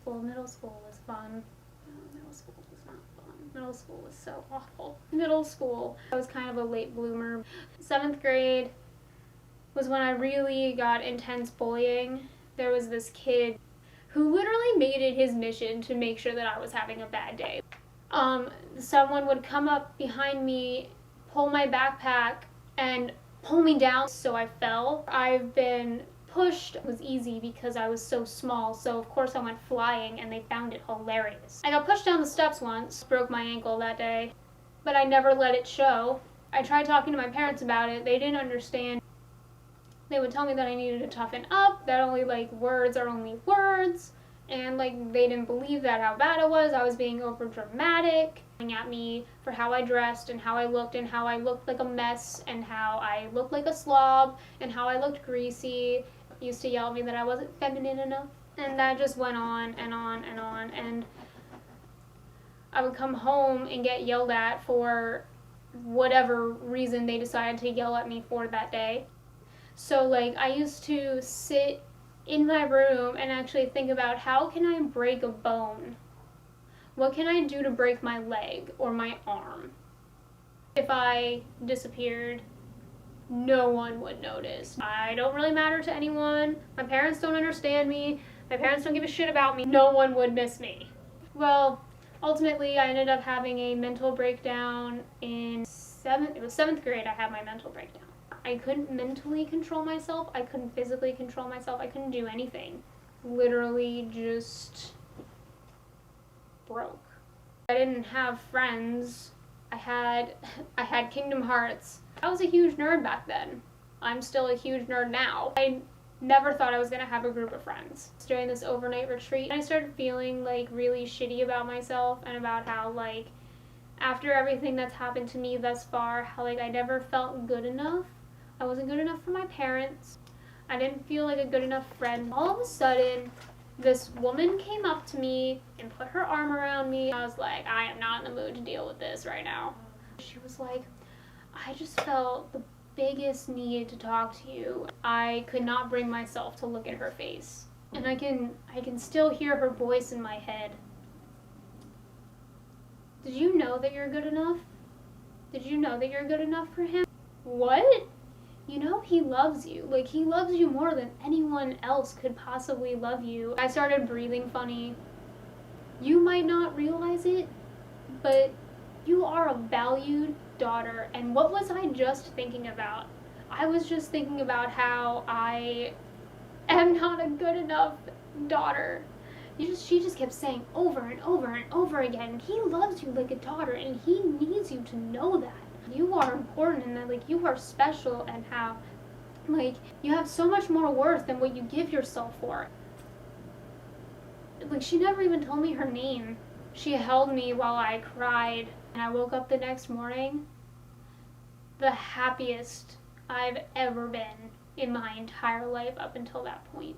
school. Middle school was fun. Middle school was not fun. Middle school was so awful. Middle school, I was kind of a late bloomer. 7th grade was when I really got intense bullying. There was this kid who literally made it his mission to make sure that I was having a bad day. Someone would come up behind me, pull my backpack, and pull me down so I fell. I've been pushed. It was easy because I was so small, so of course I went flying and they found it hilarious. I got pushed down the steps once, broke my ankle that day, but I never let it show. I tried talking to my parents about it. They didn't understand. They would tell me that I needed to toughen up, that only words are only words, and they didn't believe that how bad it was. I was being over dramatic, at me for how I dressed and how I looked like a mess and how I looked like a slob and how I looked greasy. Used to yell at me that I wasn't feminine enough, and that just went on and on and on. And I would come home and get yelled at for whatever reason they decided to yell at me for that day. So I used to sit in my room and actually think about, how can I break a bone? What can I do to break my leg or my arm? If I disappeared, no one would notice. I don't really matter to anyone. My parents don't understand me. My parents don't give a shit about me. No one would miss me. Well, ultimately I ended up having a mental breakdown in 7th grade. I had my mental breakdown. I couldn't mentally control myself. I couldn't physically control myself. I couldn't do anything. Literally just broke. I didn't have friends. I had Kingdom Hearts. I was a huge nerd back then. I'm still a huge nerd now. I never thought I was gonna have a group of friends. During this overnight retreat, I started feeling really shitty about myself and about how after everything that's happened to me thus far, how I never felt good enough. I wasn't good enough for my parents. I didn't feel like a good enough friend. All of a sudden, this woman came up to me and put her arm around me. I was like, I am not in the mood to deal with this right now. She was like, I just felt the biggest need to talk to you. I could not bring myself to look at her face. And I can still hear her voice in my head. Did you know that you're good enough? Did you know that you're good enough for him? What? You know, he loves you. He loves you more than anyone else could possibly love you. I started breathing funny. You might not realize it, but you are a valued daughter. And what was I just thinking about? I was just thinking about how I am not a good enough daughter. She just kept saying over and over and over again, he loves you like a daughter and he needs you to know that. You are important and that you are special, and how you have so much more worth than what you give yourself for. She never even told me her name. She held me while I cried, and I woke up the next morning the happiest I've ever been in my entire life up until that point.